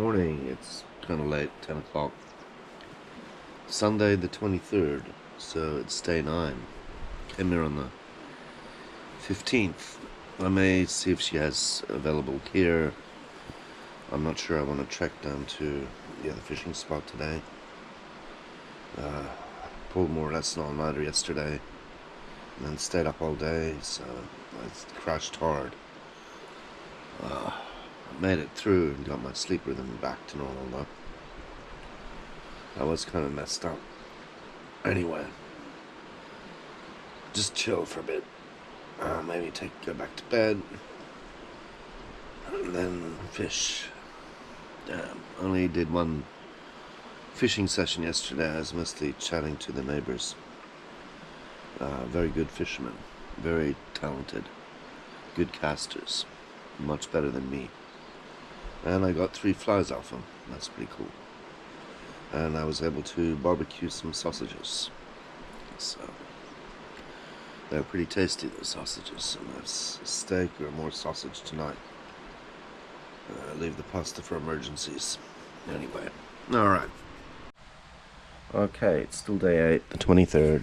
morning. It's kind of late, 10 o'clock. Sunday the 23rd, so it's day 9. Came here on the 15th. I may see if she has available gear. I'm not sure. I want to trek down to the other fishing spot today. Pulled more or less an all-nighter yesterday, and then stayed up all day, so I crashed hard. Made it through and got my sleep rhythm back to normal though. I was kind of messed up. Anyway, just chill for a bit. Maybe go back to bed, and then fish. Only did one fishing session yesterday. I was mostly chatting to the neighbors. Very good fishermen, very talented, good casters, much better than me. And I got 3 flies off them. That's pretty cool. And I was able to barbecue some sausages. So they're pretty tasty, those sausages. And that's steak or more sausage tonight. Leave the pasta for emergencies. Anyway, alright. Okay, it's still day 8, the 23rd.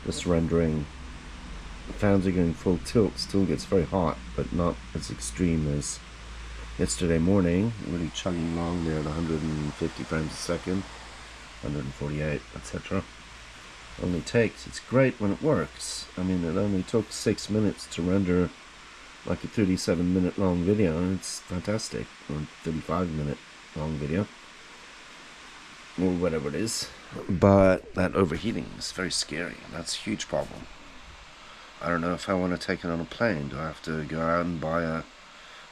Just rendering. The fans are going full tilt. Still gets very hot, but not as extreme as yesterday morning. Really chugging along there at 150 frames a second, 148, etc. It's great when it works. I mean, it only took 6 minutes to render like a 37-minute long video, and it's fantastic. Or 35-minute long video, or whatever it is. But that overheating is very scary, and that's a huge problem. I don't know if I want to take it on a plane. Do I have to go out and buy a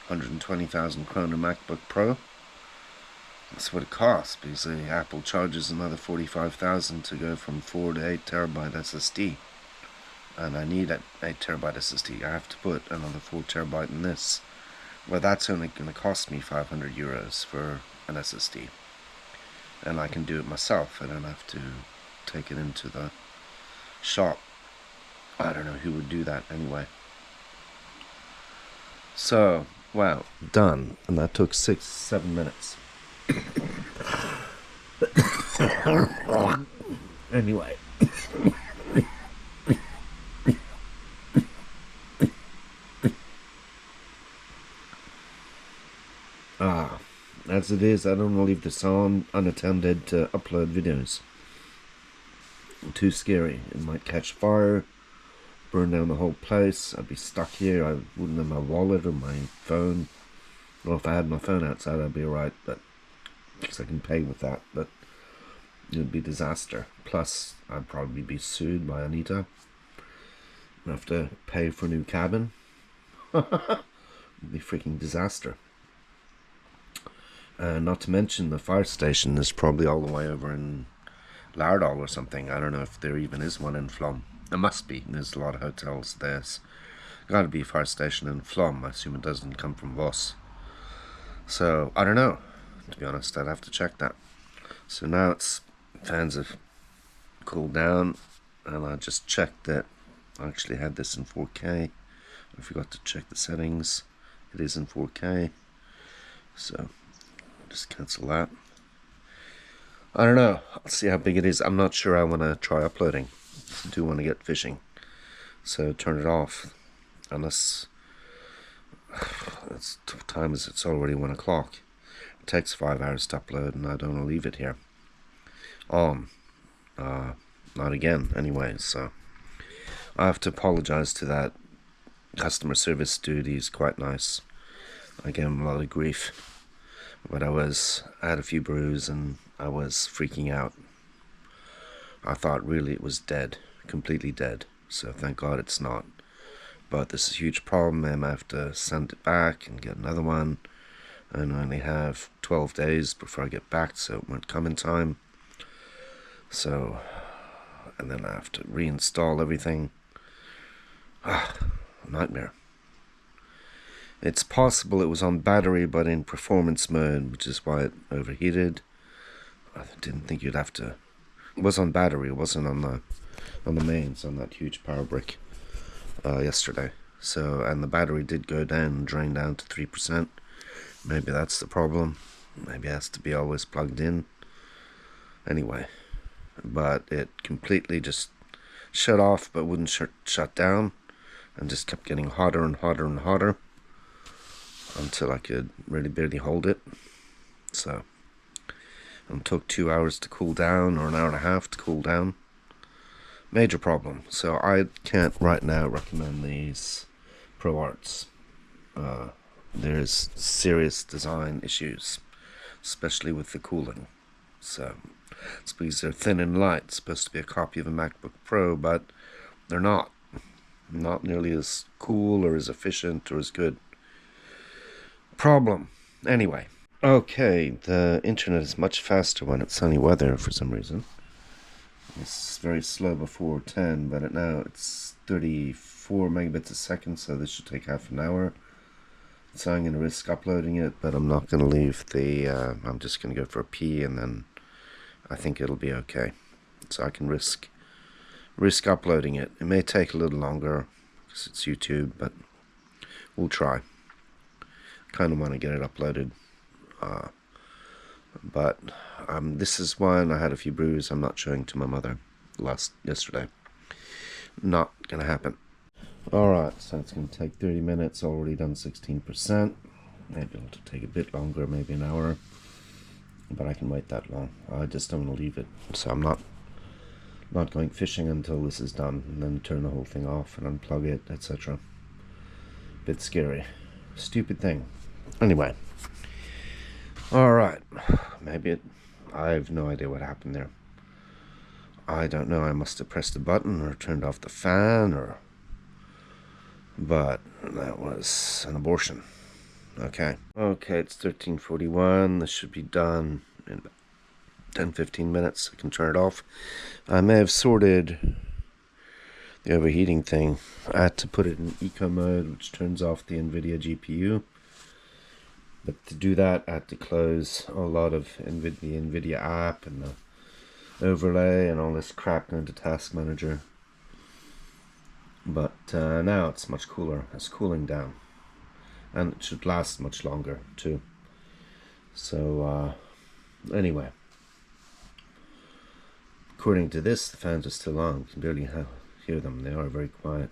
120,000 kroner MacBook Pro? That's what it costs, because Apple charges another 45,000 to go from 4 to 8 terabyte SSD. And I need an 8 terabyte SSD. I have to put another 4 terabyte in this. Well, that's only going to cost me 500 euros for an SSD. And I can do it myself. I don't have to take it into the shop. I don't know who would do that anyway. So, wow, done. And that took 6-7 minutes. Anyway. As it is, I don't want to leave this on unattended to upload videos. Too scary. It might catch fire, burn down the whole place. I'd be stuck here. I wouldn't have my wallet or my phone. Well, if I had my phone outside, I'd be alright, but because I can pay with that. But it would be disaster. Plus, I'd probably be sued by Anita. I'd have to pay for a new cabin. It'd be freaking disaster. Not to mention the fire station is probably all the way over in Lardal or something. I don't know if there even is one in Flom. There must be. There's a lot of hotels. There's got to be a fire station in Flom. I assume it doesn't come from Voss. So, I don't know. To be honest, I'd have to check that. So now fans have cooled down, and I just checked that I actually had this in 4K. I forgot to check the settings. It is in 4K. So, just cancel that. I don't know. I'll see how big it is. I'm not sure I want to try uploading. I do want to get fishing. So turn it off. Unless it's already 1 o'clock. It takes 5 hours to upload, and I don't want to leave it here on. Not again anyway, so I have to apologize to that customer service dude. He's quite nice. I gave him a lot of grief. But I had a few brews and I was freaking out. I thought really it was dead, completely dead. So thank God it's not. But this is a huge problem. I have to send it back and get another one. And I only have 12 days before I get back, so it won't come in time. So, and then I have to reinstall everything. Nightmare. It's possible it was on battery, but in performance mode, which is why it overheated. I didn't think you'd have to. It was on battery. It wasn't on the mains, on that huge power brick yesterday. So, and the battery did go down, drain down to 3%. Maybe that's the problem. Maybe it has to be always plugged in. Anyway, but it completely just shut off but wouldn't shut down, and just kept getting hotter and hotter and hotter until I could really barely hold it. So it took 2 hours to cool down, or an hour and a half to cool down. Major problem. So I can't right now recommend these Pro Arts. There's serious design issues, especially with the cooling. So it's because they're thin and light. It's supposed to be a copy of a MacBook Pro, but they're not. Not nearly as cool or as efficient or as good. Problem. Anyway. Okay, the internet is much faster when it's sunny weather for some reason. It's very slow before 10, but now it's 34 megabits a second, so this should take half an hour. So I'm going to risk uploading it, but I'm not going to leave the... I'm just going to go for a pee, and then I think it'll be okay. So I can risk uploading it. It may take a little longer, because it's YouTube, but we'll try. I kind of want to get it uploaded. But this is one I had a few brews I'm not showing to my mother yesterday. Not going to happen. Alright, so it's going to take 30 minutes, already done 16%. Maybe it'll take a bit longer, maybe an hour. But I can wait that long. I just don't want to leave it. So I'm not going fishing until this is done, and then turn the whole thing off and unplug it, etc. Bit scary. Stupid thing. Anyway. Alright. I have no idea what happened there. I don't know. I must have pressed a button or turned off the fan, but that was an abortion. Okay, it's 13:41. This should be done in 10-15 minutes. I can turn it off. I may have sorted the overheating thing. I had to put it in eco mode, which turns off the NVIDIA GPU. But to do that, I had to close a lot of the NVIDIA app and the overlay and all this crap going to Task Manager. But now it's much cooler. It's cooling down. And it should last much longer too. So anyway, according to this, the fans are still on. You can barely hear them. They are very quiet.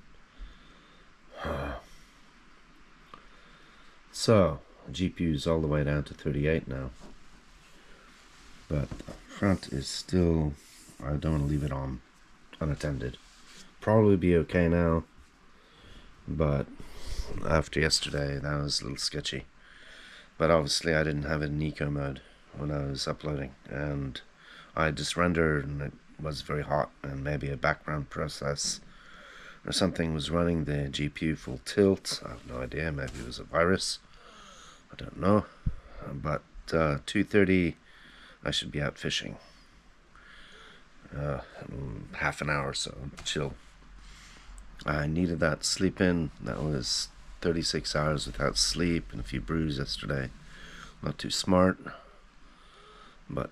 So GPU's all the way down to 38 now. But the front is still, I don't want to leave it on unattended. Probably be okay now, but after yesterday that was a little sketchy. But obviously I didn't have it in eco mode when I was uploading, and I just rendered and it was very hot, and maybe a background process or something was running the GPU full tilt. I have no idea. Maybe it was a virus. I don't know. But 2:30 I should be out fishing. Half an hour or so, chill. I needed that sleep in. That was 36 hours without sleep and a few brews yesterday. Not too smart. But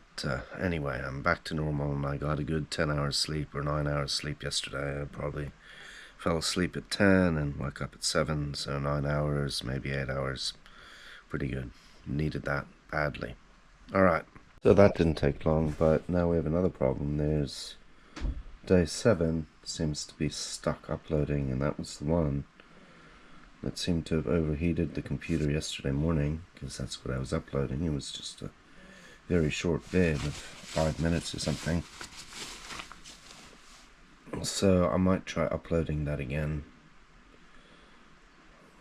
anyway, I'm back to normal, and I got a good 10 hours sleep or 9 hours sleep yesterday. I probably fell asleep at 10 and woke up at 7, so 9 hours, maybe 8 hours. Pretty good. Needed that badly. Alright, so that didn't take long, but now we have another problem. There's day 7 seems to be stuck uploading, and that was the one that seemed to have overheated the computer yesterday morning, because that's what I was uploading. It was just a very short vid of 5 minutes or something. So I might try uploading that again.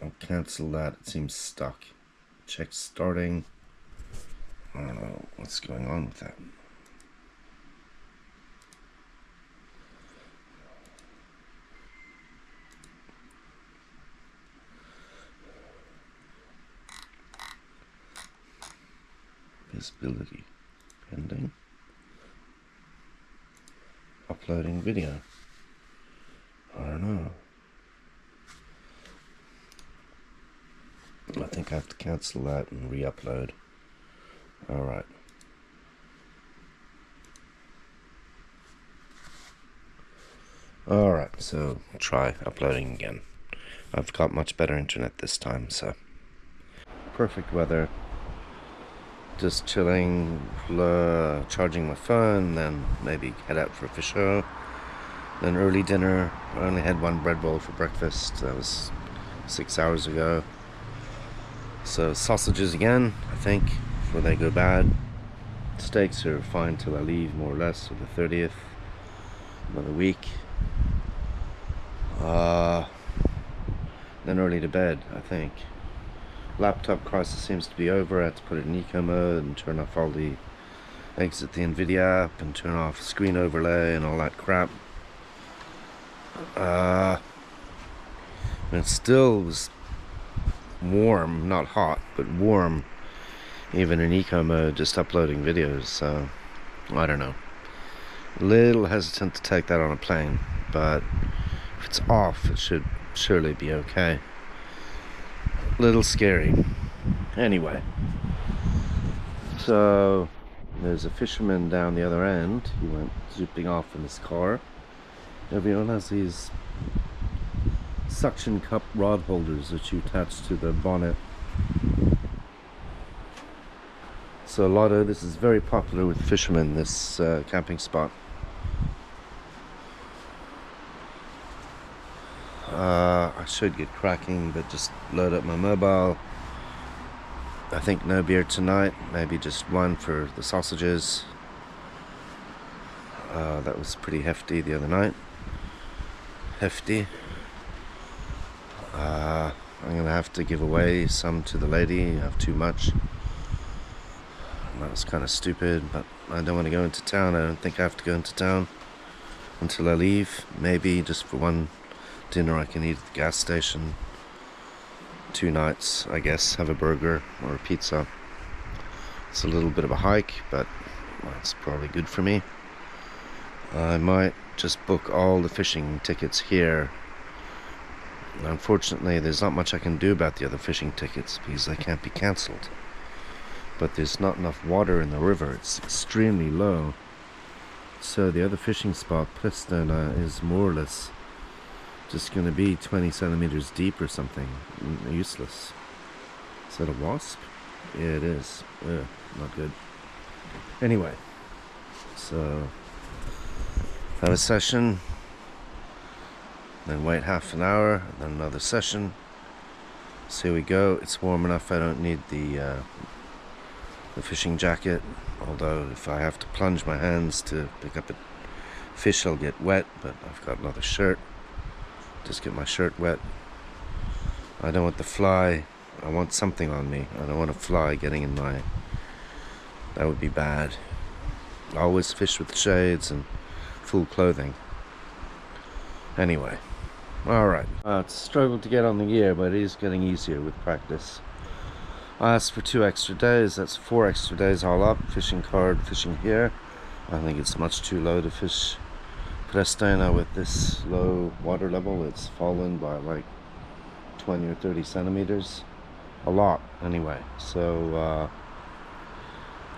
I'll cancel that. It seems stuck. Check starting. I don't know what's going on with that. Visibility pending. Uploading video. I don't know. I think I have to cancel that and re-upload. Alright. Alright, so try uploading again. I've got much better internet this time, so. Perfect weather. Just chilling, charging my phone, then maybe head out for a fish show. Then early dinner. I only had one bread bowl for breakfast. That was 6 hours ago. So sausages again, I think, before they go bad. Steaks are fine till I leave, more or less, for the 30th. Another week. Then early to bed, I think. Laptop crisis seems to be over. I had to put it in eco mode and turn off all the exit the NVIDIA app and turn off screen overlay and all that crap. And it still was warm, not hot, but warm, even in eco mode, just uploading videos. So I don't know. A little hesitant to take that on a plane, but if it's off, it should surely be okay. A little scary. Anyway, so there's a fisherman down the other end. He went zooping off in his car. Everyone has these suction cup rod holders that you attach to the bonnet. So this is very popular with fishermen, this camping spot. I should get cracking, but just load up my mobile. I think no beer tonight, maybe just one for the sausages. That was pretty hefty the other night. Hefty. I'm gonna have to give away some to the lady. I have too much. That was kind of stupid, but I don't want to go into town. I don't think I have to go into town until I leave. Maybe just for one dinner I can eat at the gas station. 2 nights, I guess, have a burger or a pizza. It's a little bit of a hike, but it's probably good for me. I might just book all the fishing tickets here. Unfortunately, there's not much I can do about the other fishing tickets because they can't be cancelled. But there's not enough water in the river. It's extremely low. So the other fishing spot, Skresanden, is more or less just going to be 20 centimeters deep or something. Useless. Is that a wasp? Yeah, it is. Ugh, not good. Anyway, so have a session, then wait half an hour, then another session. So here we go. It's warm enough I don't need the fishing jacket, although if I have to plunge my hands to pick up a fish I'll get wet, but I've got another shirt. Just get my shirt wet. I don't want the fly. I want something on me. I don't want a fly getting in my... That would be bad. I always fish with shades and full clothing. Anyway, alright. It's struggled to get on the gear, but it is getting easier with practice. I asked for 2 extra days. That's 4 extra days all up. Fishing card, fishing here. I think it's much too low to fish Skresanden with this low water level. It's fallen by like 20 or 30 centimeters. A lot, anyway. So,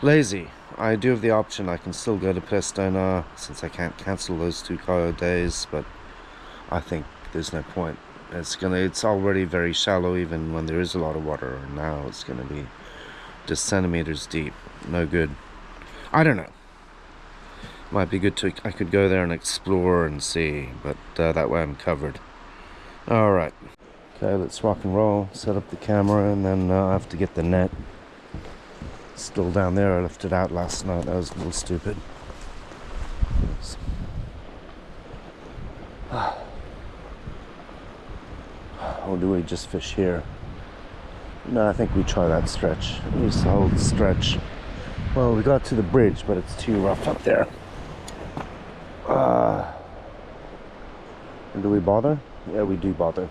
lazy. I do have the option. I can still go to Skresanden since I can't cancel those 2 days, but I think there's no point. It's already very shallow even when there is a lot of water. Now it's gonna be just centimeters deep. No good. I don't know. Might be good I could go there and explore and see, but that way I'm covered. Alright. Okay, let's rock and roll. Set up the camera and then I have to get the net. It's still down there. I left it out last night. That was a little stupid. Or do we just fish here? No, I think we try that stretch. Use the whole stretch. Well, we got to the bridge, but it's too rough up there. Do we bother? Yeah, we do bother.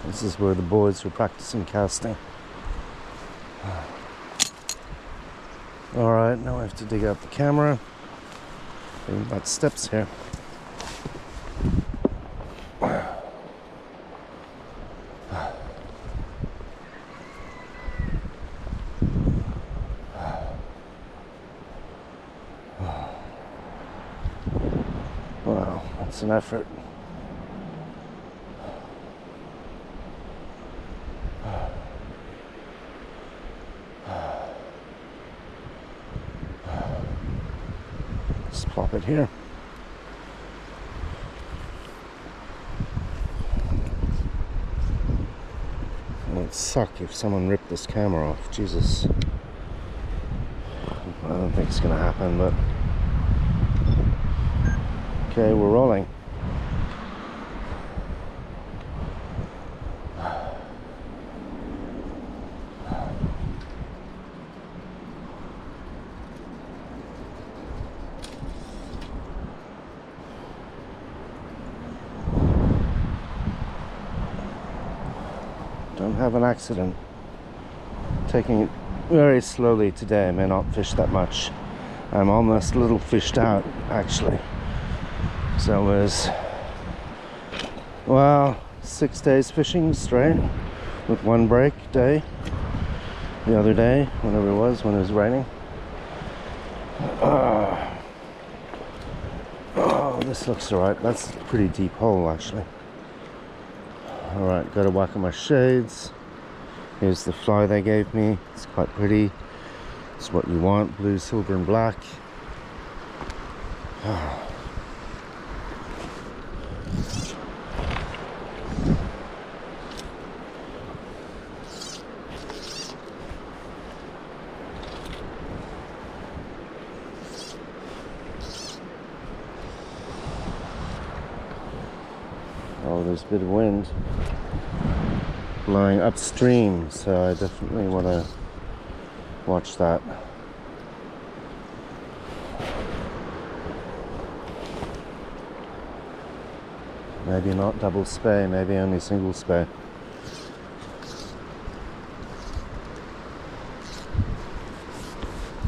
This is where the boys were practicing casting. Alright, now I have to dig out the camera. We've got steps here. Wow, that's an effort. Just plop it here. It would suck if someone ripped this camera off. Jesus. I don't think it's gonna happen, but okay, we're rolling. Don't have an accident. Taking it very slowly today. I may not fish that much. I'm almost a little fished out, actually. So it was, well, 6 days fishing straight with one break day the other day, whenever it was, when it was raining. Oh, this looks alright. That's a pretty deep hole, actually. Alright, got to whack on my shades. Here's the fly they gave me. It's quite pretty. It's what you want, blue, silver and black. Oh, there's a bit of wind blowing upstream, so I definitely want to watch that. Maybe not double spay, maybe only single spay.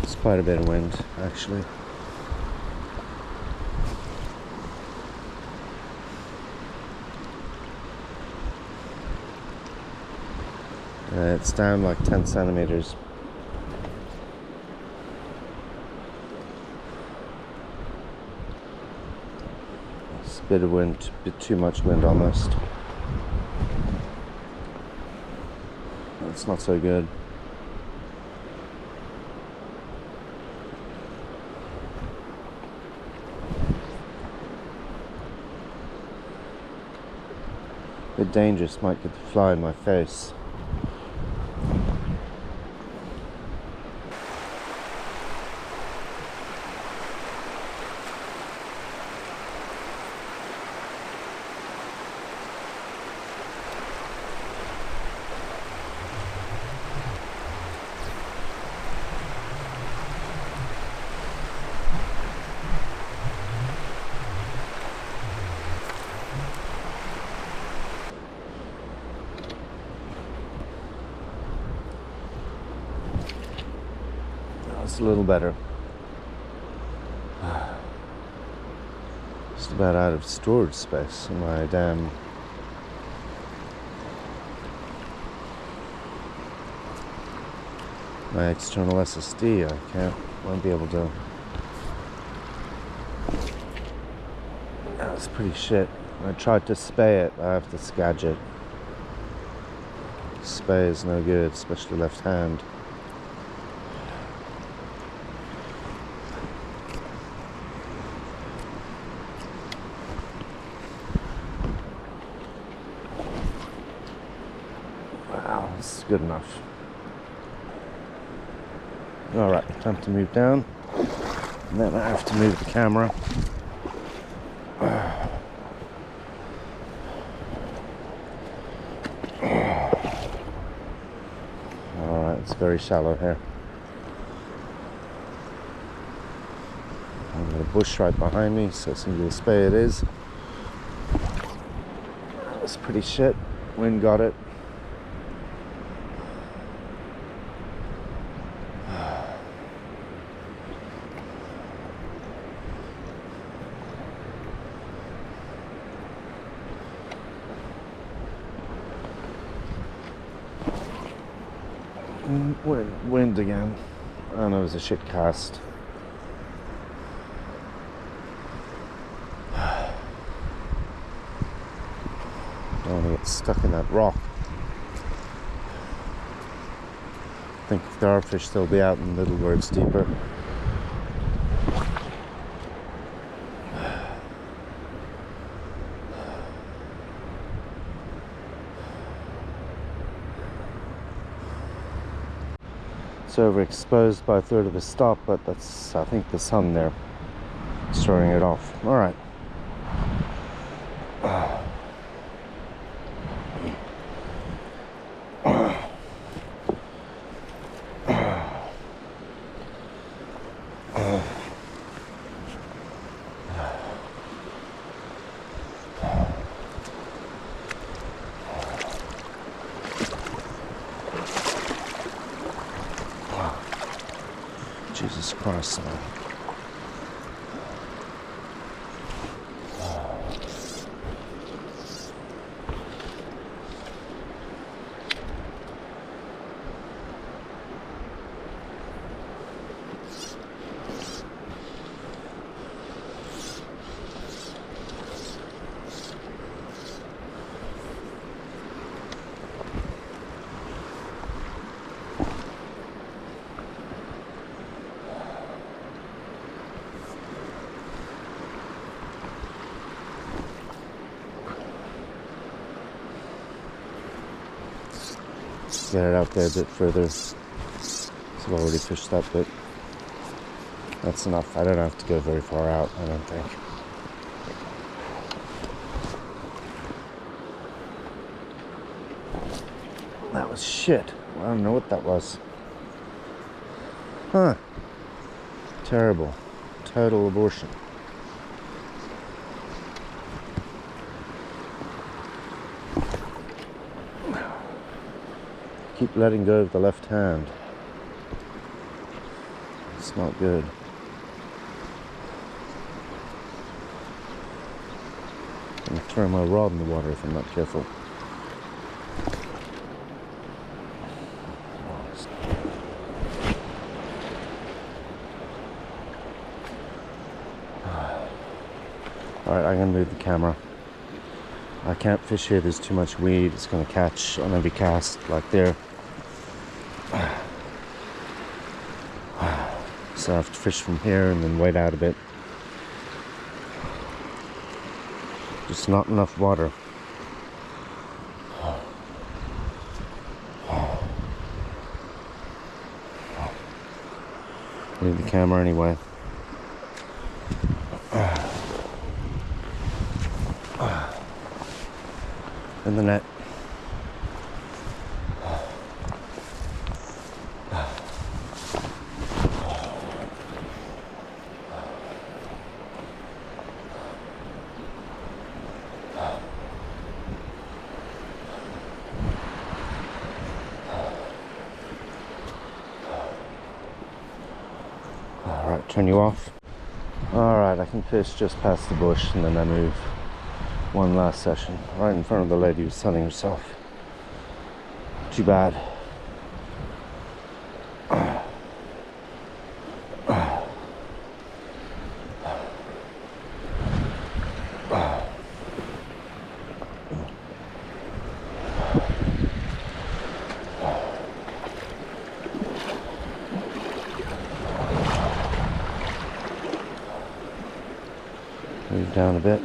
It's quite a bit of wind, actually. It's down like 10 centimeters. It's a bit of wind, a bit too much wind almost. It's not so good. A bit dangerous, might get the fly in my face. It's a little better. Just about out of storage space in my damn external SSD. Won't be able to. That's pretty shit. I tried to spay it. I have to scadge it. Spay is no good, especially left hand. Wow, this is good enough. Alright, time to move down. And then I have to move the camera. Alright, it's very shallow here. I've got a bush right behind me, so single spay it is. It's pretty shit. Wind got it. Wind again. I know it was a shit cast. don't want to get stuck in that rock. I think if there are fish, they'll be out in the middle where it's deeper. It's overexposed by a third of the stop, but that's, I think, the sun there storing it off. All right. Jesus Christ, man. Get it out there a bit further. So I've already fished that bit. That's enough. I don't have to go very far out, I don't think. That was shit. I don't know what that was. Huh. Terrible. Total abortion. Keep letting go of the left hand. It's not good. I'm going to throw my rod in the water if I'm not careful. Alright, I'm going to move the camera. I can't fish here, there's too much weed. It's going to catch on every cast like there. So I have to fish from here and then wait out a bit. Just not enough water. Leave the camera anyway. In the net. Alright, turn you off. Alright, I can fish just past the bush and then I move one last session right in front of the lady who's sunning herself. Too bad. Move down a bit.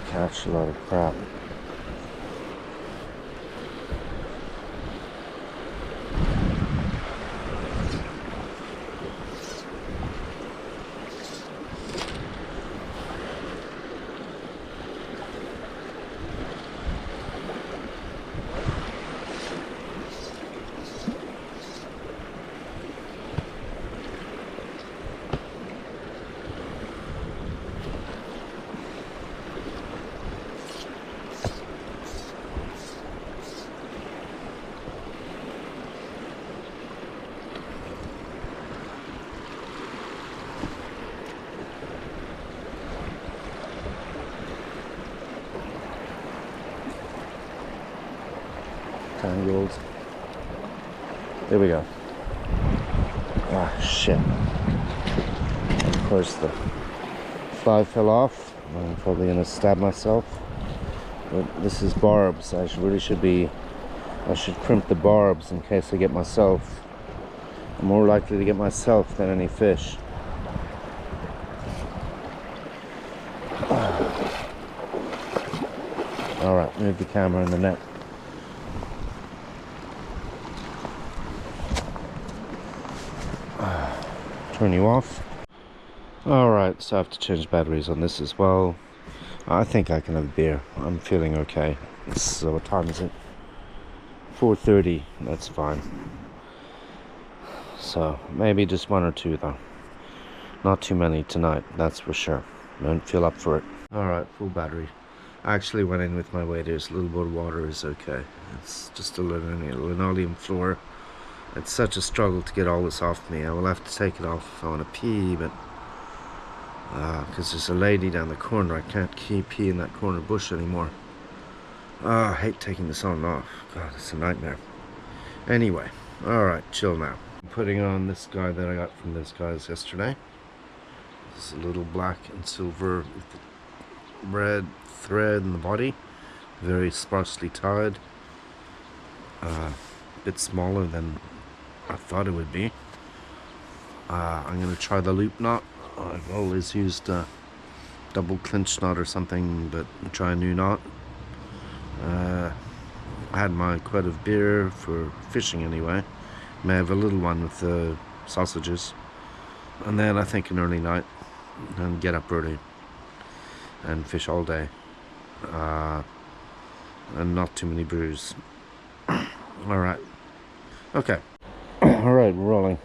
Catch a lot of crap. Tangled. There we go. Ah, shit. Of course the fly fell off. I'm probably gonna stab myself. But this is barbs. I should crimp the barbs in case I get myself. I'm more likely to get myself than any fish. Alright, move the camera in the net. Turn you off. Alright, so I have to change batteries on this as well. I think I can have a beer. I'm feeling okay. So what time is it? 4:30. That's fine. So maybe just one or two though. Not too many tonight, that's for sure. Don't feel up for it. Alright, full battery. I actually went in with my waders. A little bit of water is okay. It's just a linoleum floor. It's such a struggle to get all this off me. I will have to take it off if I want to pee, but because there's a lady down the corner. I can't pee in that corner bush anymore. I hate taking this on and off. God, it's a nightmare. Anyway, alright, chill now. I'm putting on this guy that I got from those guys yesterday. This is a little black and silver with the red thread in the body. Very sparsely tied. A bit smaller than I thought it would be. I'm going to try the loop knot. I've always used a double clinch knot or something, but I'll try a new knot. I had my quart of beer for fishing anyway. May have a little one with the sausages. And then I think an early night and get up early and fish all day. And not too many brews. Alright. Okay. Alright, we're rolling.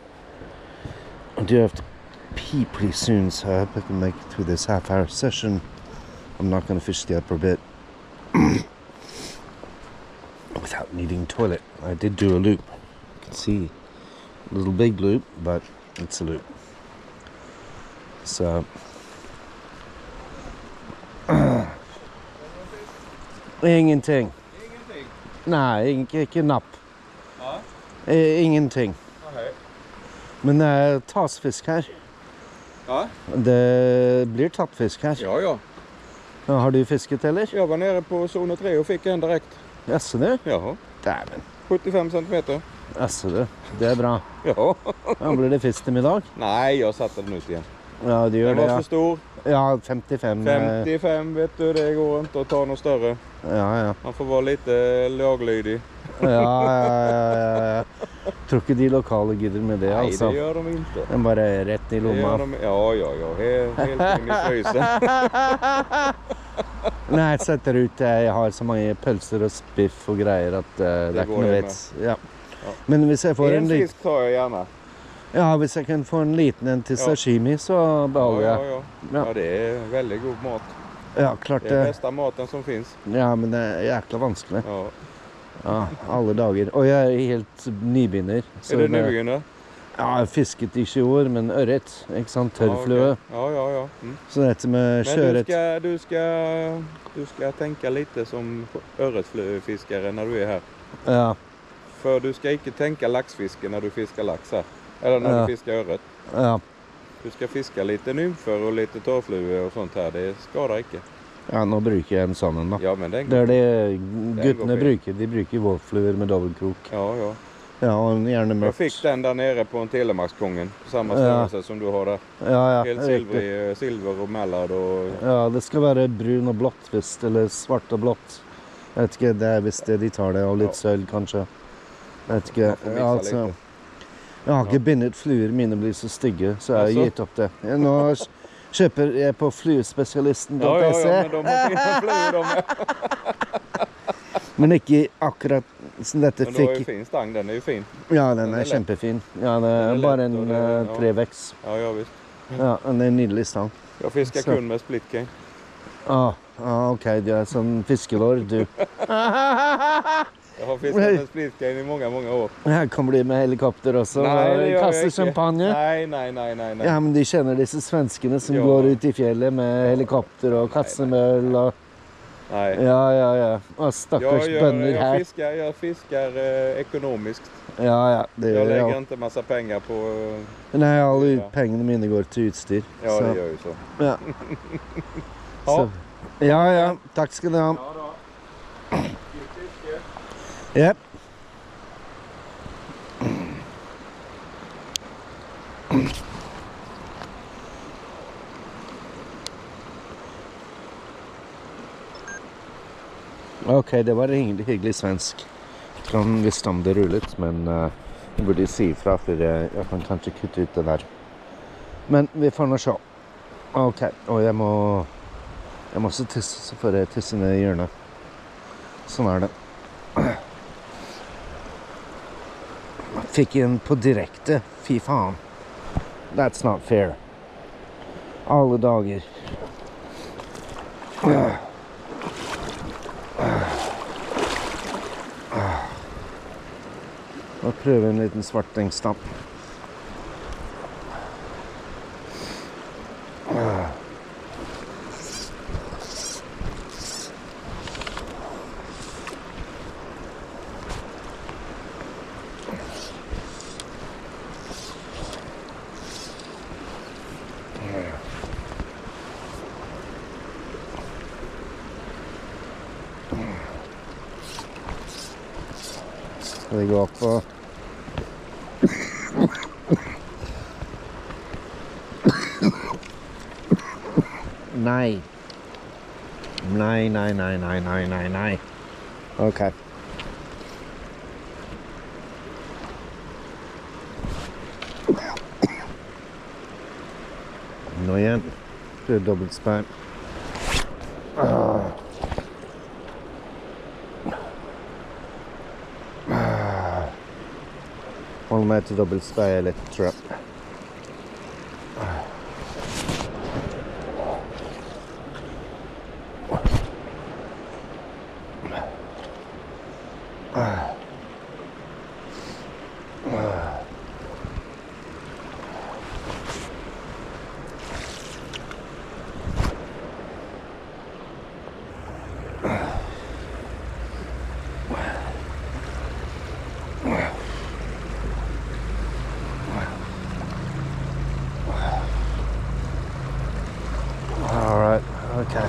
I do have to pee pretty soon, so I hope I can make it through this half-hour session. I'm not going to fish the upper bit without needing toilet. I did do a loop. You can see a little big loop, but it's a loop. So ingenting. Ingenting? Nej, ikke napp. Ja. Ingenting. Okay. Men det tas fisk her. Ja. Det blir tatt fisk her. Ja, ja. Ja, har du fisket eller? Jag var nere på zon 3 och fick en direkt. Jaså du? Jaha. Däven. 75 centimeter. Jaså du, det är bra. Ja. Ja, blir det fisk till middag? Nej, jag satte den ut igen. Ja, det gör Den det. var Ja. för stor. Ja, 55. 55 vet du, det går inte att ta något större. Ja. Man får vara lite laglydig. Ja. Tror ikke de lokale gidder med det, Nej, altså. det gör de inte. Den bare rett i Det gör lomma. de, ja. Helt in i frysen. Nei, jeg setter ut. Jeg har så mange pølser og spiff og greier at det er ikke noe vits. Ja. Men hvis jeg får en liten... fisk tar jag gärna. Ja, hvis jeg kan få en liten en til sashimi, så beholder jeg. Ja, det är väldigt god mat. Ja, klart Det är bästa maten som finns. Ja, men det er jækla vanskelig. Ja. Ja, alle dager. Og jeg er helt nybegynner. Är det nybegynner? Ja, jeg har fisket ikke i år, men ørret, ikke sant? Tørrflue. Ja. Så dette med sjøret... Men du ska tänka lite som örretfiskare när du är här. Ja. För du ska inte tänka laxfiske när du fiskar lax här. Eller när du fiskar örret. Ja. Du ska fiska lite nymfer och lite torrflue och sånt här. Det skadar inte. Ja, nå bruker jeg en sånn en da. Ja, men den Det er det går guttene fint. bruker. De bruker våtfluer med dobbeltkrok. Ja. Ja, og gjerne Jag mørkt. fick den där nere på en Telemaxkongen. Samma störelse som du har där. Ja, Helt riktig. silver och mallard och... Ja, det skal være brun og blått visst, eller svart og blått. Jeg vet ikke, det er visst det de tar det, og litt sølv kanskje. Jeg vet ikke, Man får mixa altså... lite. Jeg har ikke bindet fluer, mine blir så stygge, så jeg har Asså? gitt opp det. Nå kjøper jeg på fluespesialisten.se. Ja, men de har fina fluer de med. Men ikke akkurat som dette Men du har ju fikk. fin stang, den är ju fin. Ja, den Den er er lett. kjempefin. Ja, det er er lett, bare en og det er- ja. treveks. Ja, visst. Ja, en nydelig stang. Jag fiskar Så. kun med splitcane. Ok, du er sånn fiskelår, du. Jag har fiskat med splitcane i många år. Jeg kan bli med helikopter også. Nej, det gör jag Kasse inte. champagne. Nej. Ja, men de kjenner disse svenskene som Ja. går ut i fjellet med helikopter og kassemøl og... Nej. Ja. Och stackars bönder här. Jag fiskar ekonomiskt. Ja. Det Jag lägger ja. inte massa pengar på... Nej, alla pengarna mina går till utstyr. Ja, så. det gör ju så. Ja. Ja. Så. Ja. Tack ska ni ha. Ja då. Yep. Okej, det var en hyggelig svensk. Kan visst om det rullet, men jag borde si ifra för jag kan kanske kutte ut det där. Men vi får nog se. Okej, och jag måste tisse så får jag tisse ner i hjørnet. Sånn er det. Fick en på direkte. Fy faen. That's not fair. Alle dager. Og prøve en liten svartingstamp. Skal vi gå opp på Nei. Nei. Ok. Nå igjen. Det er dobbelt spann. Hold meg til dobbelt speil litt, tror jeg. All right, okay.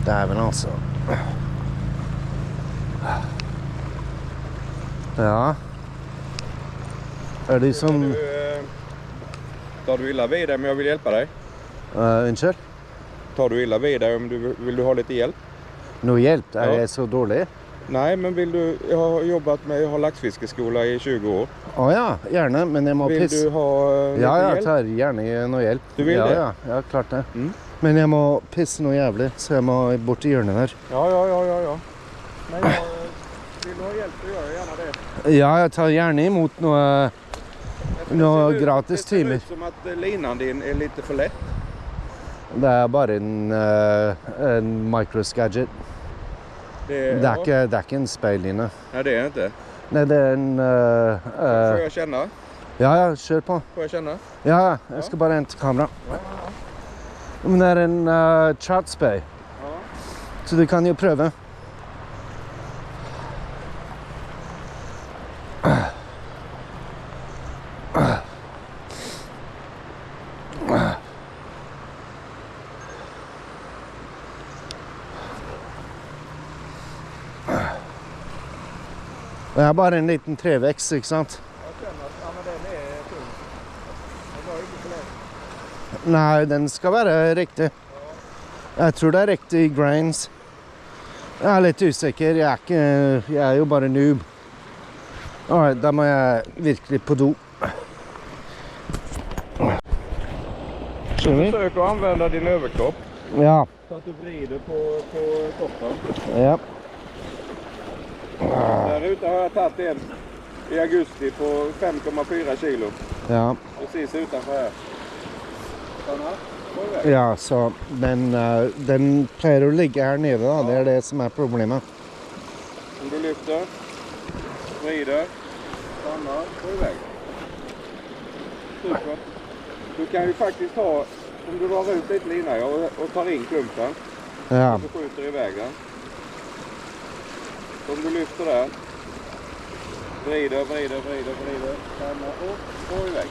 Dæven altså. Ja. Er det som... Tar du illa vid dig om jag vill hjälpa dig? Unnskyld? Tar du illa vid dig om vill du ha lite hjälp? Noe hjelp? Er Ja. jeg så dårlig? Nej, men jag har jobbat med, jag har laxfiskeskola i 20 år. Ja, gjerne, men jeg må Vill pisse. du ha lite Ja, jeg hjälp? tar gjerne noe hjelp. Du vil ja, det? Ja, klart det. Mm. Men jeg må pisse noe jævlig, så jeg må bort i hjørnet der. Ja. Men vill du ha hjälp så gör jag gärna det. Ja, jeg tar gjerne imot noe gratis Det ser timer. ut som att linan din är lite för lätt. Det er bare en microskadget. Det er ikke en speilline. Nej, det är inte. Nei, det er en... Får jag känna? Ja, kjør på. Får jag känna? Ja, jeg skal bare hente kamera. Men det er en trout spey, Ja. så du kan jo prøve. Det er bare en liten treveks, ikke sant? Jag känner att men den är tung. Den var inte för lätt. Nei, den skal være riktig. Jeg tror det er riktig grains. Jeg er litt usikker. Jeg er jo bare noob. Alright, da må jeg virkelig på do. Skjønner vi? Försök att använda din överkropp Ja. så att du vrider på toppen. Ja. Där ute har jag tagit en i augusti på 5,4 kilo. Ja. Precis utanför här. Såna. Gå iväg. Ja, så den pleier å ligge her nede da. Det er det som er problemet. Om du lyfter, vrider, stannar, går iväg. Super. Du kan ju faktiskt ha, om du drar ut lite lina och tar in klumpen. Ja. Och skjuter iväg den. Så om du lyfter där. Vrider, stannar och går iväg.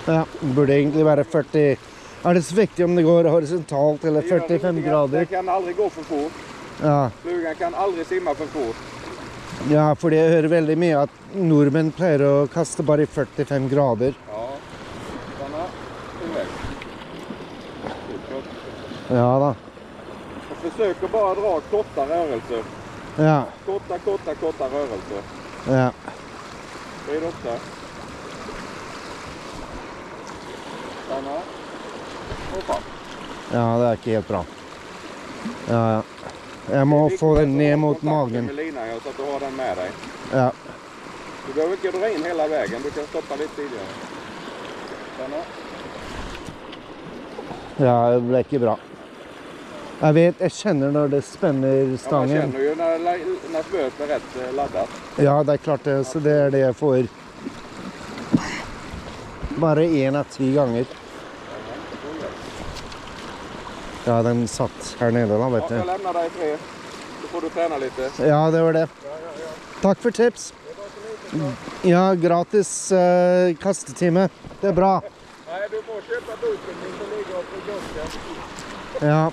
Ja, det burde egentlig være 40. Er det så viktig om det går horisontalt eller 45 grader? Det kan aldrig gå för fort. Ja. Flugan kan aldrig simma för fort. Ja, fordi jeg hører veldig mye at nordmenn pleier å kaste bare i 45 grader. Ja, stanna, iväg. Ja da. Och försök att bara dra korta rörelser. Ja. Korta rörelser. Ja. Vrid ofta. Stanna. Och fram. Ja, det er ikke helt bra. Ja, ja. Jeg må få den ned mot magen. Med lina, ja, så att du har den med dig. Ja. Du behöver inte dra in hela vägen. Du kan stoppa lite tidigare. Stanna. Ja, det ble ikke bra. Jeg kjenner når det spenner stangen. Ja, man känner ju när spöet är rätt laddat. Ja, det er klart det, så det er det jeg får. Bare 1 av 10 ganger. Ja, den satt her nede da, vet Ja, jag du. lämnar dig i fred. Så får du träna lite. Ja, det var det. Takk for tips. Ja, gratis kastetime. Det er bra. Nej, du får köpa boken som ligger på kiosken. Ja.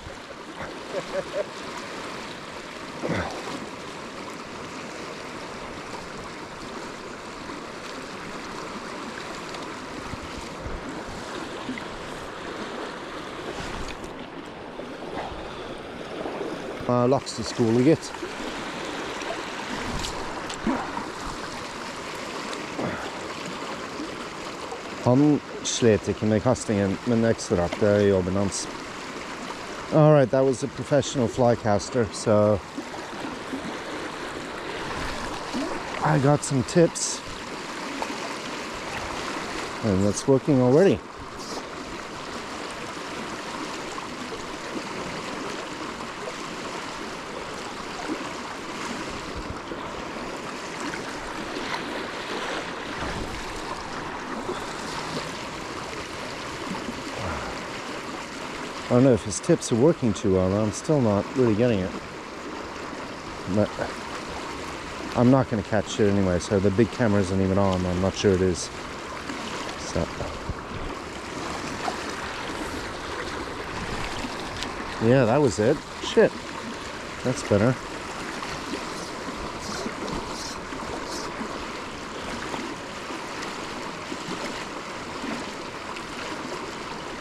Lakseskole, gitt. Han slet ikke med kastingen, men ekstra det er jobben hans. Alright, that was a professional fly caster, so I got some tips. And that's working already. I don't know if his tips are working too well. I'm still not really getting it. But I'm not going to catch it anyway, so the big camera isn't even on. I'm not sure it is. So. Yeah, that was it. Shit. That's better.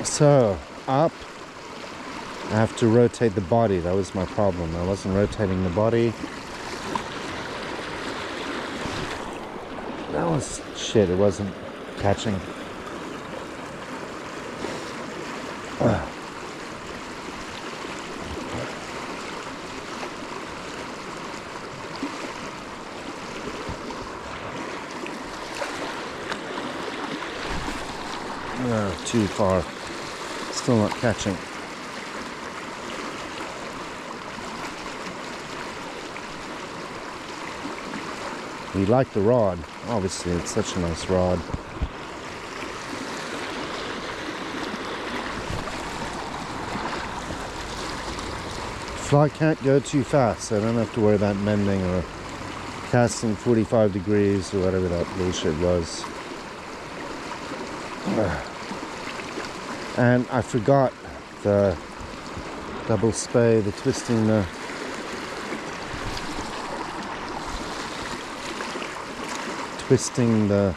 So, up. I have to rotate the body. That was my problem. I wasn't rotating the body. That was shit. It wasn't catching. Too far. Still not catching. We like the rod. Obviously, it's such a nice rod. Fly can't go too fast, so I don't have to worry about mending or casting 45 degrees or whatever that bullshit was. And I forgot the double spay, the twisting the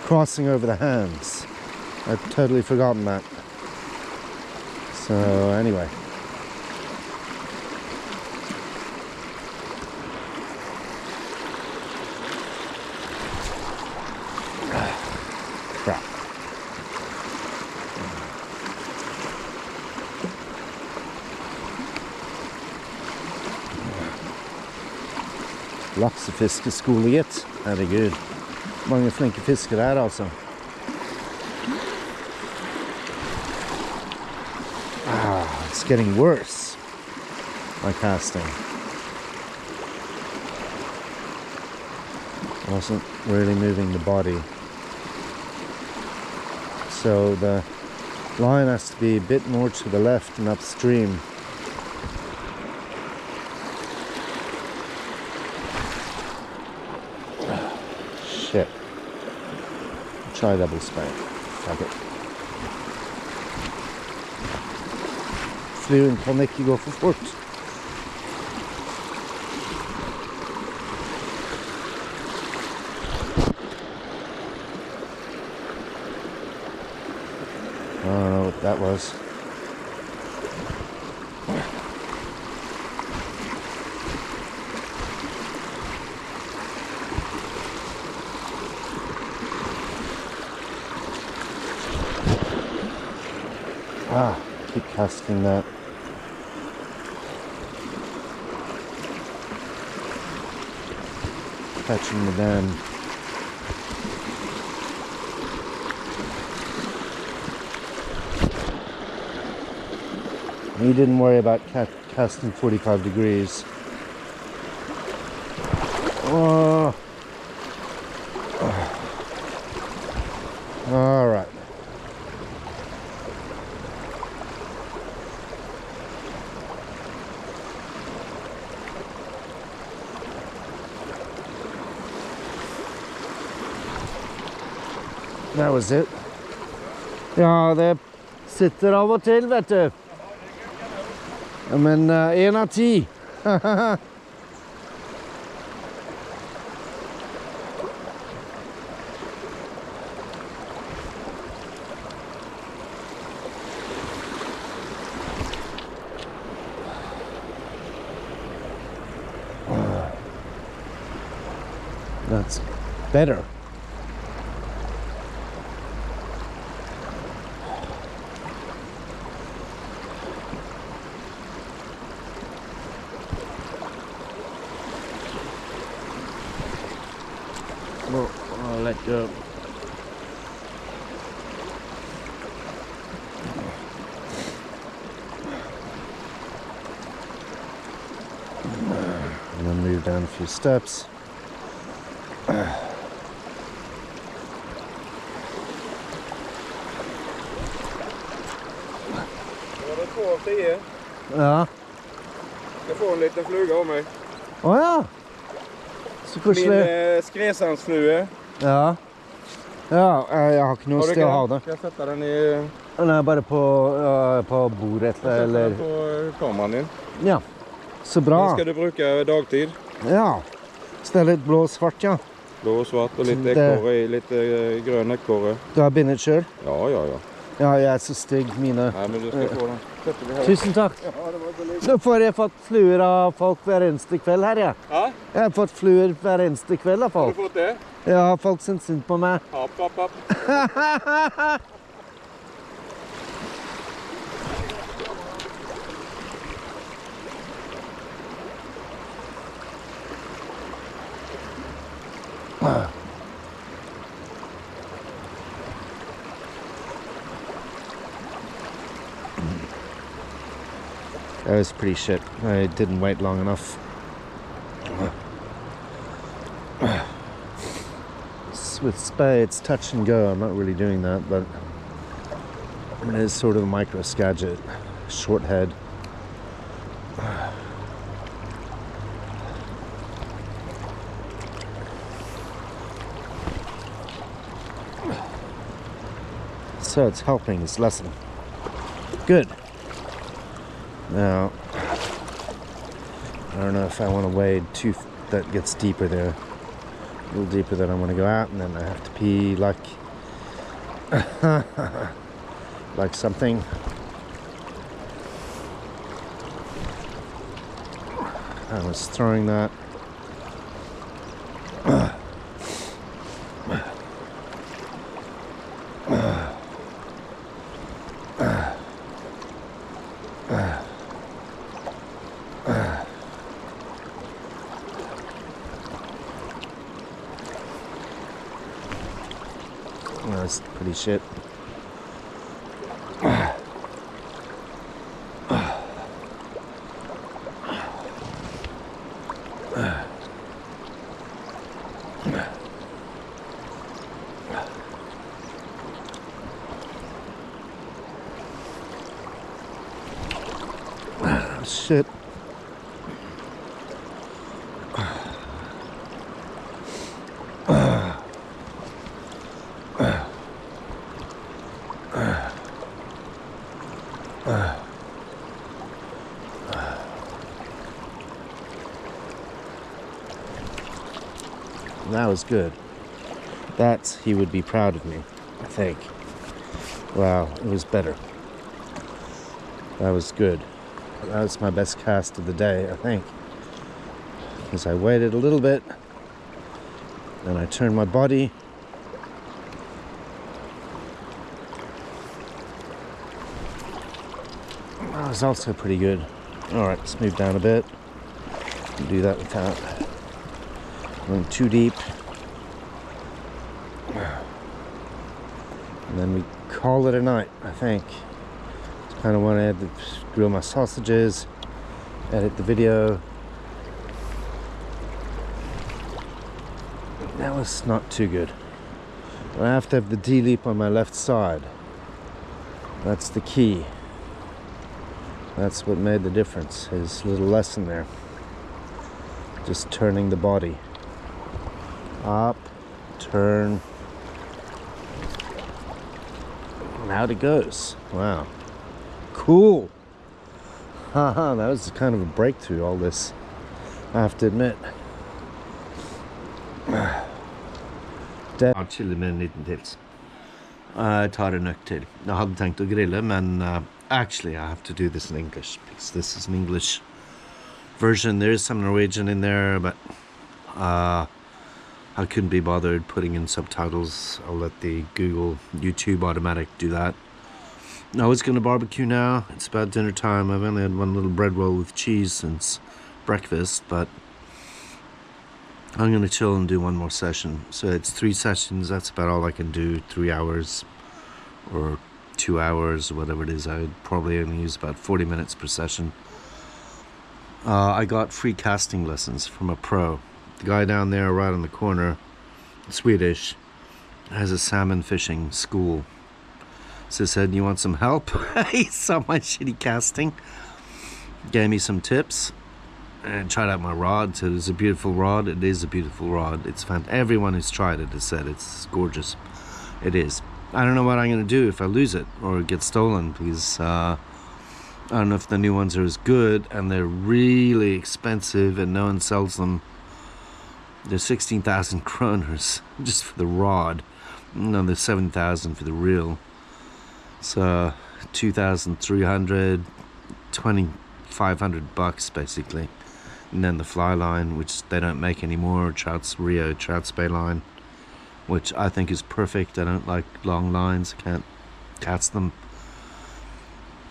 crossing over the hands. I'd totally forgotten that. So anyway. Crap. Laksefiskeskole, gitt. Herregud. Mange flinke fiskere her, altså. It's getting worse, my casting. Wasn't really moving the body. So the line has to be a bit more to the left and upstream. Shit. Try double spank. Fuck it. Fluen kan ikke gå for fort. I don't know what that was. Keep casting that. Catching the dam. He didn't worry about casting 45 degrees. Oh. All right. That was it. Ja, det sitter av og til, vet du. Ja, men 1 av 10. That's better. Well, I'll let go. And then move down a few steps. Var det 2 av 10? Ja. Jag får en liten fluga av mig. Å ja. Så koselig. Min skresandsflue. Ja. Ja, jeg har ikke noe sted å ha det. Skal jeg sette den i... Den er bare på bordet, eller... På kameraen din. Ja. Så bra. Den skal du bruke dagtid. Ja. Så det er litt blå og svart, ja. Blå og svart og litt ekorre i, litt grønn ekorre. Du har bindet selv? Ja, ja, ja. Ja, jeg er så stygg, mine. Nei, men du skal få den. Setter vi her. Tusen takk. Ja, det var så litt. Så får jeg fått fluer av folk hver eneste kveld her, ja. Ja? Jeg har fått fluer hver eneste kveld av Har folk. du fått det? Ja, folk synes synd på meg. App, app, app. That was pretty shit. I didn't wait long enough. With spay, it's touch and go. I'm not really doing that, but it is sort of a micro skagit, short head. So it's helping this lesson. Good. Now, I don't know if I want to wade too, that gets deeper there. A little deeper than I want to go out, and then I have to pee like like something. I was throwing that. That's pretty shit. shit. That was good. He would be proud of me, I think. Wow, it was better. That was good. That was my best cast of the day, I think. Because I waited a little bit, then I turned my body. That was also pretty good. Alright, let's move down a bit. Do that without going too deep. And then we call it a night, I think. Just kind of wanted to grill my sausages, edit the video. That was not too good. I have to have the D-leap on my left side. That's the key. That's what made the difference. His little lesson there. Just turning the body. Up, turn. And out it goes. Wow. Cool. Haha, that was kind of a breakthrough, all this. I have to admit. Ja, chili med en liten tips. Jeg tar en økt til. Jeg hadde tenkt å grille, men actually I have to do this in English because this is an English version. There is some Norwegian in there, but I couldn't be bothered putting in subtitles. I'll let the Google YouTube automatic do that. I was going to barbecue now. It's about dinner time. I've only had one little bread roll with cheese since breakfast, but I'm going to chill and do one more session. So it's 3 sessions. That's about all I can do. 3 hours or 2 hours or whatever it is. I'd probably only use about 40 minutes per session. I got free casting lessons from a pro. The guy down there right on the corner, Swedish, has a salmon fishing school. So I said, you want some help? He saw my shitty casting. Gave me some tips. And tried out my rod. Said it's a beautiful rod. It is a beautiful rod. It's fantastic. Everyone who's tried it has said it's gorgeous. It is. I don't know what I'm going to do if I lose it or get stolen, because I don't know if the new ones are as good, and they're really expensive and no one sells them. They're 16,000 kroners just for the rod. No, they're 7,000 for the reel. So 2,300, 2,500 bucks basically. And then the fly line, which they don't make anymore, Rio trout spay line, which I think is perfect. I don't like long lines, I can't cast them.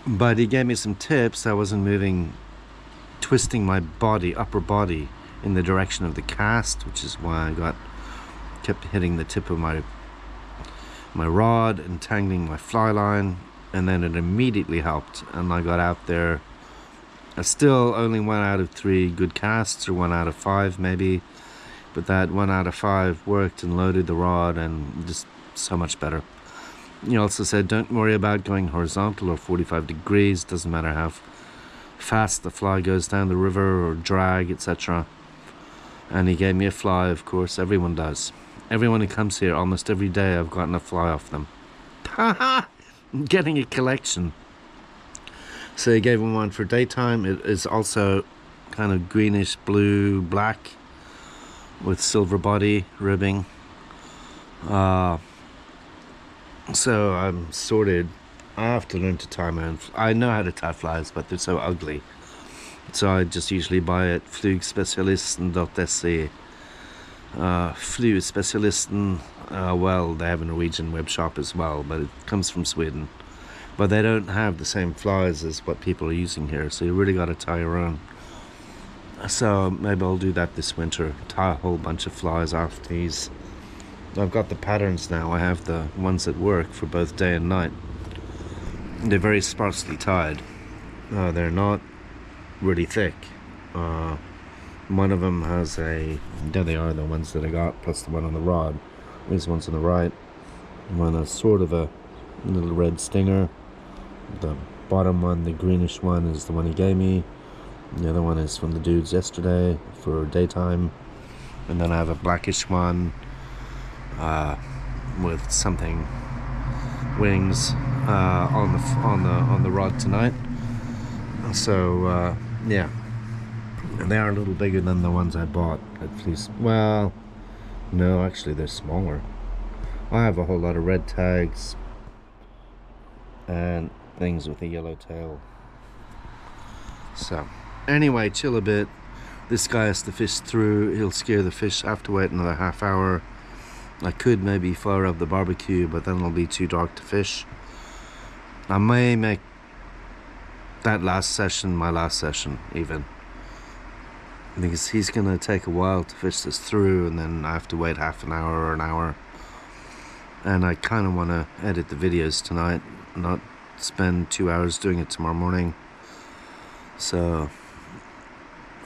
But he gave me some tips. I wasn't twisting my body, upper body, in the direction of the cast, which is why I kept hitting the tip of my rod and tangling my fly line, and then it immediately helped, and I got out there. I still only 1 out of 3 good casts, or 1 out of 5 maybe, but that 1 out of 5 worked and loaded the rod, and just so much better. He also said don't worry about going horizontal or 45 degrees, doesn't matter how fast the fly goes down the river or drag, etc. And he gave me a fly, of course. Everyone does. Everyone who comes here, almost every day I've gotten a fly off them. I'm getting a collection. So he gave him one for daytime. It is also kind of greenish blue black with silver body ribbing. So I'm sorted. I have to learn to tie my own. I know how to tie flies, but they're so ugly. So I just usually buy it flugspecialisten.se. Flugspecialisten, well, they have a Norwegian web shop as well, but it comes from Sweden. But they don't have the same flies as what people are using here, so you really got to tie your own. So maybe I'll do that this winter, tie a whole bunch of flies off these. I've got the patterns now. I have the ones that work for both day and night. They're very sparsely tied. They're not really thick. One of them has there they are, the ones that I got, plus the one on the rod. These ones on the right. One has sort of a little red stinger. The bottom one, the greenish one, is the one he gave me. The other one is from the dudes yesterday for daytime. And then I have a blackish one with something wings on the rod tonight. So yeah, and they are a little bigger than the ones I bought at least. Well, no, actually they're smaller. I have a whole lot of red tags and things with a yellow tail. So anyway, chill a bit. This guy has to fish through. He'll scare the fish. I have to wait another half hour. I could maybe fire up the barbecue, but then it'll be too dark to fish. I may make that last session my last session even, because he's gonna take a while to fish this through, and then I have to wait half an hour or an hour. And I kind of want to edit the videos tonight, not spend 2 hours doing it tomorrow morning. So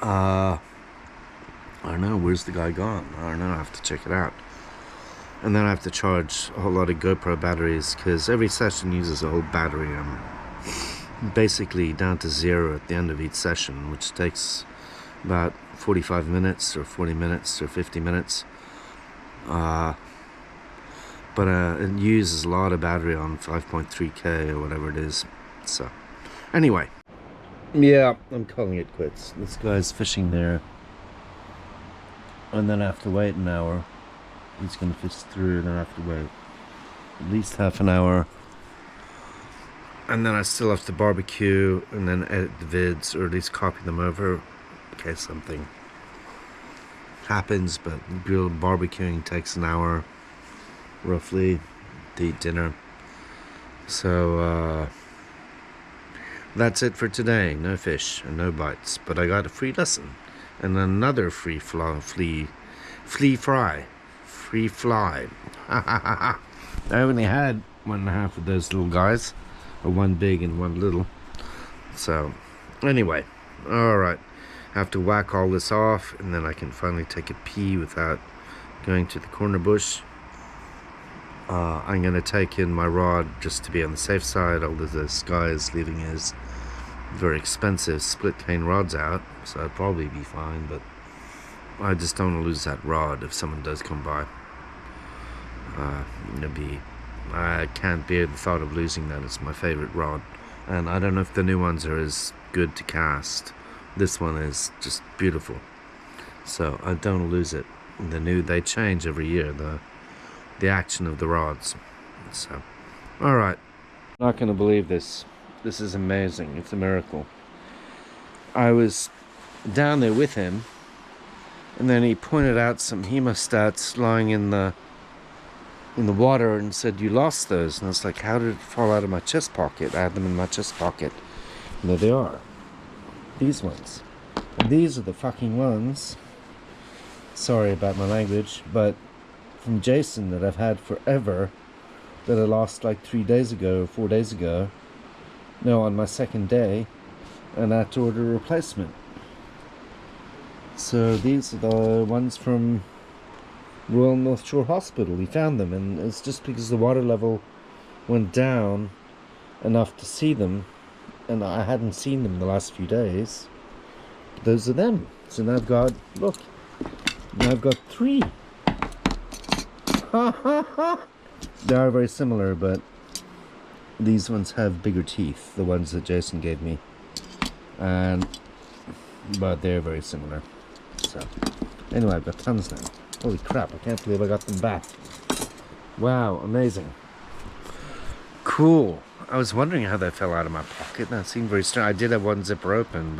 I don't know, where's the guy gone? I don't know, I have to check it out. And then I have to charge a whole lot of GoPro batteries, because every session uses a whole battery. I'm basically down to zero at the end of each session, which takes about 45 minutes or 40 minutes or 50 minutes. But it uses a lot of battery on 5.3K or whatever it is. So anyway, yeah, I'm calling it quits. This guy's fishing there, and then I have to wait an hour. He's gonna fish through, and then I have to wait at least half an hour, and then I still have to barbecue and then edit the vids, or at least copy them over in case something happens. But grill barbecuing takes an hour roughly to eat dinner. So that's it for today. No fish and no bites, but I got a free lesson and another free fly. I only had 1.5 of those little guys, or one big and one little. So anyway, all right, I have to whack all this off, and then I can finally take a pee without going to the corner bush. I'm gonna take in my rod just to be on the safe side, although this guy is leaving his very expensive split cane rods out, so I'd probably be fine, but I just don't want to lose that rod if someone does come by. I can't bear the thought of losing that. It's my favorite rod, and I don't know if the new ones are as good to cast. This one is just beautiful, so I don't want to lose it. They change every year, the action of the rods. So all right, not gonna believe this. This is amazing. It's a miracle. I was down there with him, and then he pointed out some hemostats lying in the water and said, "You lost those." And I was like, "How did it fall out of my chest pocket?" I had them in my chest pocket. And there they are. These ones. And these are the fucking ones. Sorry about my language, but from Jason, that I've had forever, that I lost like 3 days ago, 4 days ago. No, on my second day, and I had to order a replacement. So these are the ones from Royal North Shore Hospital. He found them, and it's just because the water level went down enough to see them, and I hadn't seen them the last few days. But those are them. So now I've got, look, now I've got 3. Ha ha ha! They are very similar, but these ones have bigger teeth, the ones that Jason gave me, but they're very similar. So anyway, I've got tons now. Holy crap, I can't believe I got them back. Wow, amazing. Cool. I was wondering how they fell out of my pocket. That seemed very strange. I did have one zipper open,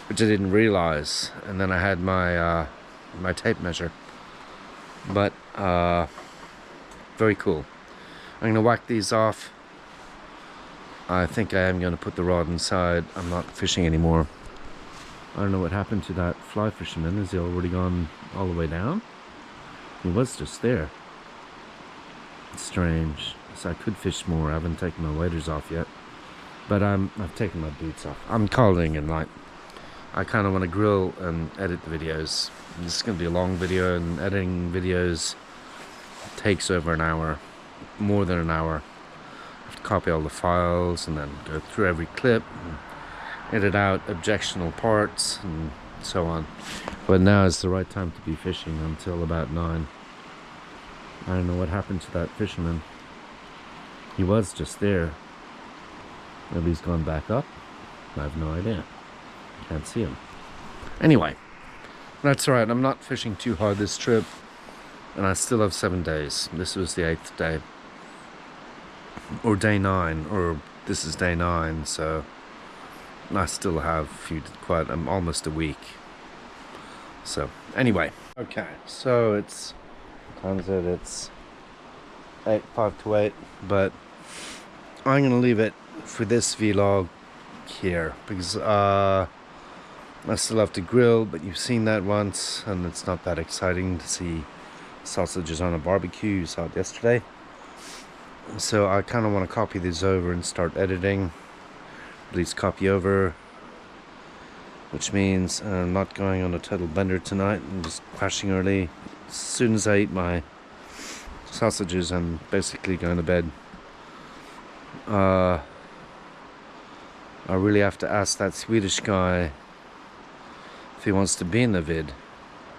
which I didn't realize. And then I had my my tape measure. But very cool. I'm gonna whack these off. I think I am gonna put the rod inside. I'm not fishing anymore. I don't know what happened to that fly fisherman. Has he already gone all the way down? He was just there. It's strange. So I could fish more. I haven't taken my waders off yet. But I've taken my boots off. I'm calling it night. I kind of want to grill and edit the videos. This is going to be a long video, and editing videos takes over an hour. More than an hour. I have to copy all the files and then go through every clip and edit out objectionable parts and so on. But now is the right time to be fishing until about 9. I don't know what happened to that fisherman. He was just there. Maybe he's gone back up. I have no idea. Can't see him. Anyway, that's alright. I'm not fishing too hard this trip. And I still have 7 days. This was the 8th day. Or day 9. Or this is day 9. So I still have almost a week. So anyway. Okay. So it's... what time is it? It's 5 to 8. But I'm going to leave it for this vlog here. Because I still have to grill. But you've seen that once. And it's not that exciting to see sausages on a barbecue. You saw it yesterday. So I kind of want to copy these over and start editing. At least copy over, which means I'm not going on a total bender tonight. I'm just crashing early. As soon as I eat my sausages, I'm basically going to bed. I really have to ask that Swedish guy if he wants to be in the vid.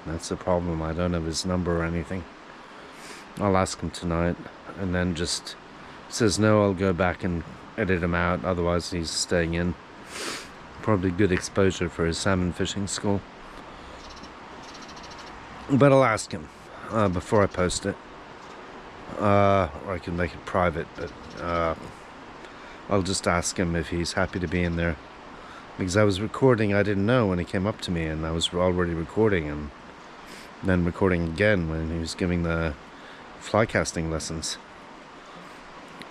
That's the problem. I don't have his number or anything. I'll ask him tonight, and then just says no, I'll go back and edit him out. Otherwise, he's staying in. Probably good exposure for his salmon fishing school. But I'll ask him before I post it. Or I can make it private, but I'll just ask him if he's happy to be in there. Because I was recording, I didn't know when he came up to me, and I was already recording, and then recording again when he was giving the fly casting lessons.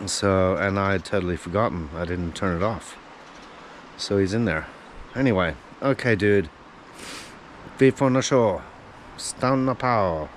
So, and I had totally forgotten. I didn't turn it off. So he's in there. Anyway, okay, dude. Vi får nå se. Stanna på.